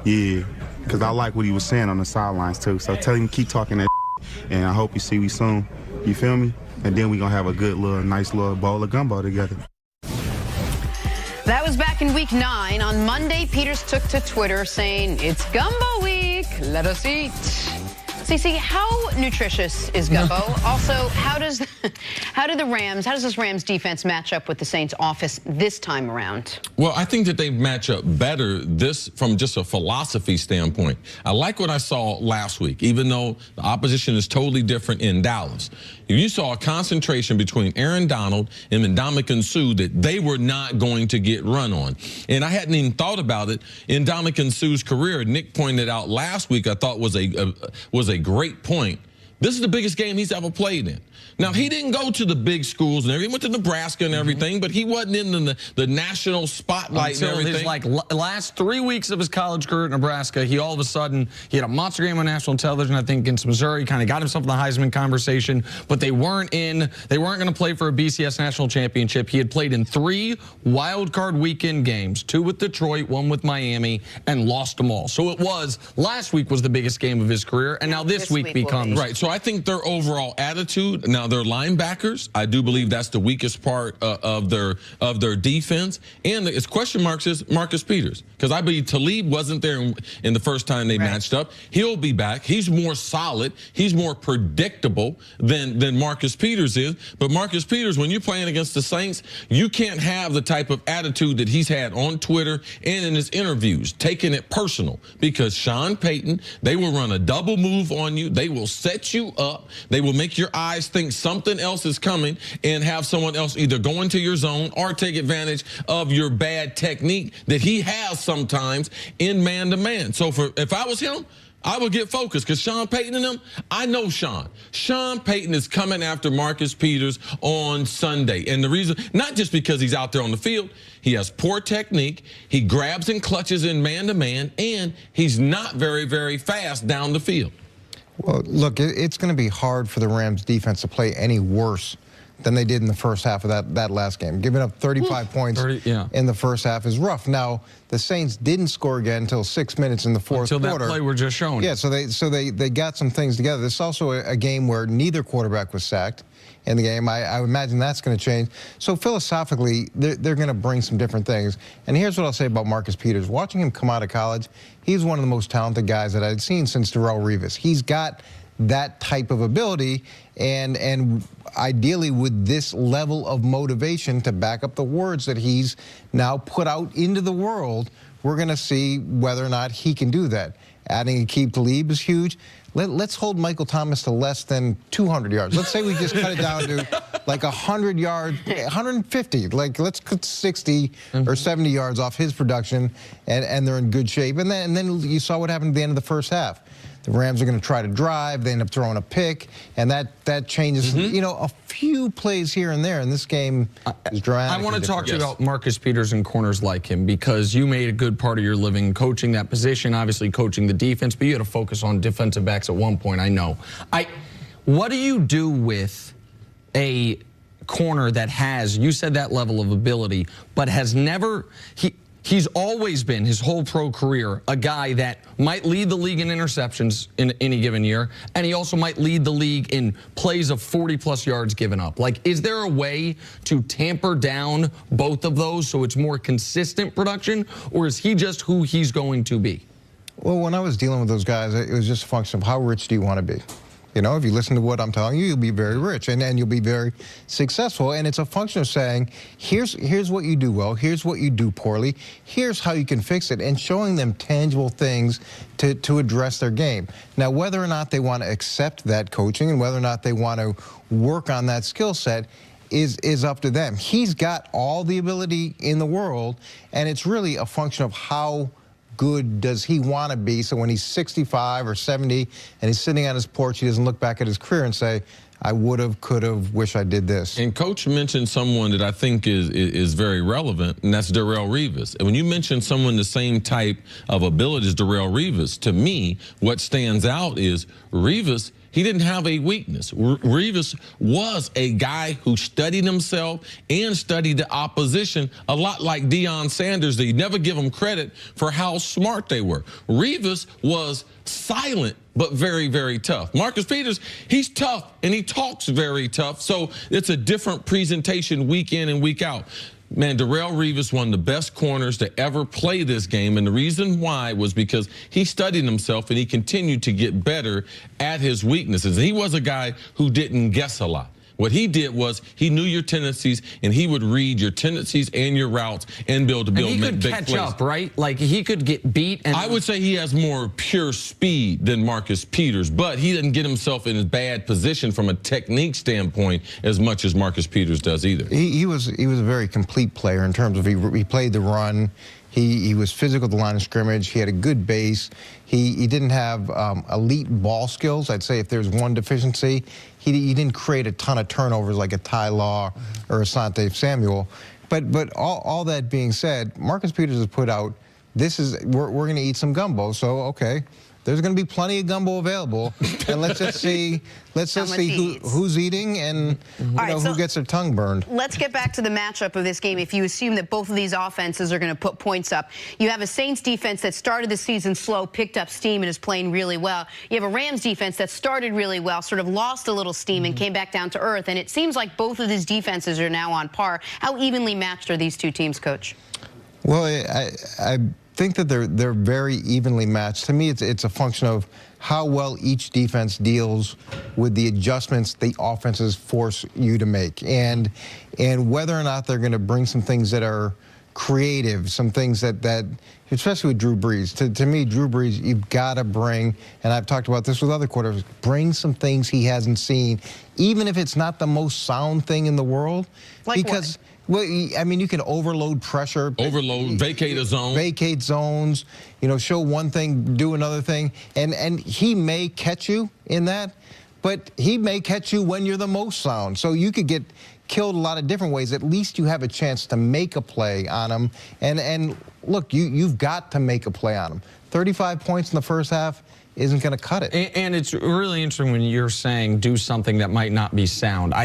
Yeah, because I like what he was saying on the sidelines, too. So tell him keep talking that and I hope you see me soon. You feel me? And then we're going to have a good little, nice little bowl of gumbo together. That was back in week 9. On Monday, Peters took to Twitter saying, "It's gumbo week. Let us eat." CC, how nutritious is gumbo? Also, how does this Rams defense match up with the Saints offense this time around? Well, I think that they match up better this from just a philosophy standpoint. I like what I saw last week, even though the opposition is totally different in Dallas. You saw a concentration between Aaron Donald and Ndamukong Suh that they were not going to get run on. And I hadn't even thought about it. In Ndamukong Suh's career, Nick pointed out last week, I thought was a great point. This is the biggest game he's ever played in. Now, he didn't go to the big schools and everything. He went to Nebraska and everything, but he wasn't in the national spotlight until and everything. His last 3 weeks of his college career at Nebraska, he all of a sudden, he had a monster game on national television, I think, against Missouri, kind of got himself in the Heisman conversation, but they weren't going to play for a BCS national championship. He had played in 3 wild card weekend games, 2 with Detroit, 1 with Miami, and lost them all. So last week was the biggest game of his career, and now this week becomes. Right, so I think their overall attitude, now their linebackers, I do believe that's the weakest part of their defense. And it's question marks is Marcus Peters, because I believe Talib wasn't there in the first time they matched up. He'll be back. He's more solid. He's more predictable than Marcus Peters is. But Marcus Peters, when you're playing against the Saints, you can't have the type of attitude that he's had on Twitter and in his interviews, taking it personal. Because Sean Payton, they will run a double move on you. They will set you up. They will make your eyes think something else is coming and have someone else either go into your zone or take advantage of your bad technique that he has sometimes in man-to-man. So if I was him, I would get focused, because Sean Payton and them, I know Sean. Sean Payton is coming after Marcus Peters on Sunday. And the reason, not just because he's out there on the field, he has poor technique, he grabs and clutches in man-to-man, and he's not very, very fast down the field. Well, look, it's going to be hard for the Rams defense to play any worse than they did in the first half of that last game. Giving up 35 points in the first half is rough. Now, the Saints didn't score again until 6 minutes in the fourth quarter. Until that play we're just showing. Yeah, so they got some things together. This is also a game where neither quarterback was sacked in the game. I imagine that's going to change. So philosophically, they're going to bring some different things. And here's what I'll say about Marcus Peters. Watching him come out of college, he's one of the most talented guys that I'd seen since Darrelle Revis. He's got that type of ability, and ideally with this level of motivation to back up the words that he's now put out into the world, we're going to see whether or not he can do that. Adding Aqib Talib is huge. Let's hold Michael Thomas to less than 200 yards. Let's say we just cut it down to like 100 yards, 150. Like, let's cut 60 or 70 yards off his production, and they're in good shape. And then you saw what happened at the end of the first half. The Rams are going to try to drive. They end up throwing a pick, and that changes, you know, a few plays here and there. And this game is dramatic. I want to talk to you about Marcus Peters and corners like him, because you made a good part of your living coaching that position, obviously coaching the defense, but you had to focus on defensive backs at one point, I know. What do you do with a corner that has, you said, that level of ability, but has never... He's always been, his whole pro career, a guy that might lead the league in interceptions in any given year, and he also might lead the league in plays of 40-plus yards given up. Like, is there a way to tamper down both of those so it's more consistent production, or is he just who he's going to be? Well, when I was dealing with those guys, it was just a function of how rich do you want to be. You know, if you listen to what I'm telling you, you'll be very rich, and you'll be very successful. And it's a function of saying, here's what you do well, here's what you do poorly, here's how you can fix it, and showing them tangible things to address their game. Now, whether or not they want to accept that coaching and whether or not they want to work on that skill set is up to them. He's got all the ability in the world, and it's really a function of how good does he want to be, so when he's 65 or 70 and he's sitting on his porch, he doesn't look back at his career and say, I would have, could have, wish I did this. And Coach mentioned someone that I think is very relevant, and that's Darrelle Revis. And when you mention someone the same type of ability as Darrelle Revis, to me, what stands out is Revis, he didn't have a weakness. Revis was a guy who studied himself and studied the opposition, a lot like Deion Sanders. They never give him credit for how smart they were. Revis was silent, but very, very tough. Marcus Peters, he's tough, and he talks very tough, so it's a different presentation week in and week out. Man, Darrelle Revis, one of the best corners to ever play this game, and the reason why was because he studied himself and he continued to get better at his weaknesses. He was a guy who didn't guess a lot. What he did was he knew your tendencies, and he would read your tendencies and your routes and build make big plays. And he could catch up, right? Like, he could get beat. And I would say he has more pure speed than Marcus Peters, but he didn't get himself in a bad position from a technique standpoint as much as Marcus Peters does either. He was a very complete player in terms of he played the run. He was physical at the line of scrimmage. He had a good base. He didn't have elite ball skills. I'd say if there's one deficiency, he didn't create a ton of turnovers like a Ty Law or a Asante Samuel. But all that being said, Marcus Peters has put out, we're going to eat some gumbo. So, okay, there's going to be plenty of gumbo available, and let's just see who's eating and who gets their tongue burned. Let's get back to the matchup of this game. If you assume that both of these offenses are going to put points up, you have a Saints defense that started the season slow, picked up steam, and is playing really well. You have a Rams defense that started really well, sort of lost a little steam and came back down to earth. And it seems like both of these defenses are now on par. How evenly matched are these two teams, Coach? Well, I think that they're very evenly matched. To me, it's a function of how well each defense deals with the adjustments the offenses force you to make, and whether or not they're going to bring some things that are creative, some things that especially with Drew Brees. To me, Drew Brees, you've got to bring, and I've talked about this with other quarterbacks, bring some things he hasn't seen, even if it's not the most sound thing in the world. Like because, well, I mean, you can overload pressure. Overload, vacate a zone. Vacate zones, show one thing, do another thing. And he may catch you in that, but he may catch you when you're the most sound. So you could get killed a lot of different ways. At least you have a chance to make a play on him. And look, you've got to make a play on him. 35 points in the first half isn't going to cut it. And it's really interesting when you're saying do something that might not be sound.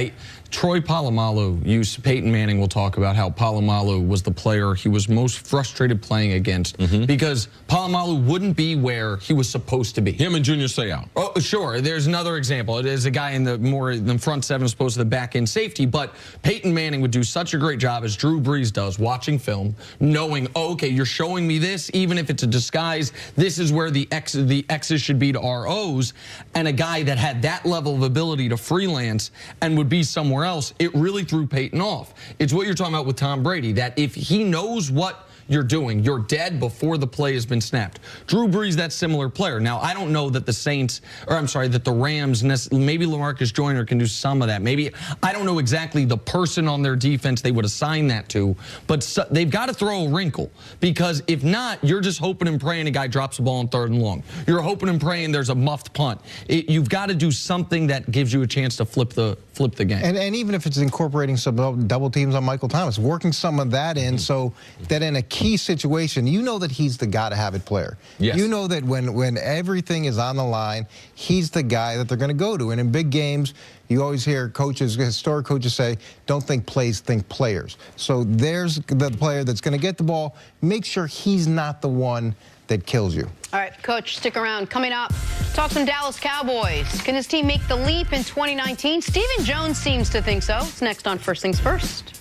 Troy Polamalu, Peyton Manning will talk about how Polamalu was the player he was most frustrated playing against because Polamalu wouldn't be where he was supposed to be. Him and Junior Seau. Oh, sure. There's another example. It is a guy in the front seven as opposed to the back end safety, but Peyton Manning would do such a great job as Drew Brees does watching film, knowing, oh, okay, you're showing me this, even if it's a disguise, this is where the X's should be to our O's, and a guy that had that level of ability to freelance and would be somewhere else, it really threw Peyton off. It's what you're talking about with Tom Brady, that if he knows what you're doing, you're dead before the play has been snapped. Drew Brees, that similar player. Now, I don't know that that the Rams, maybe LaMarcus Joyner can do some of that. Maybe, I don't know exactly the person on their defense they would assign that to, but they've got to throw a wrinkle, because if not, you're just hoping and praying a guy drops the ball on 3rd and long. You're hoping and praying there's a muffed punt. You've got to do something that gives you a chance to flip the game. And even if it's incorporating some double teams on Michael Thomas, working some of that in so that in a key situation, you know that he's the got-to-have-it player. Yes. You know that when everything is on the line, he's the guy that they're going to go to. And in big games, you always hear historic coaches say, don't think plays, think players. So there's the player that's going to get the ball. Make sure he's not the one that kills you. All right, Coach, stick around. Coming up, talk some Dallas Cowboys. Can his team make the leap in 2019? Stephen Jones seems to think so. It's next on First Things First.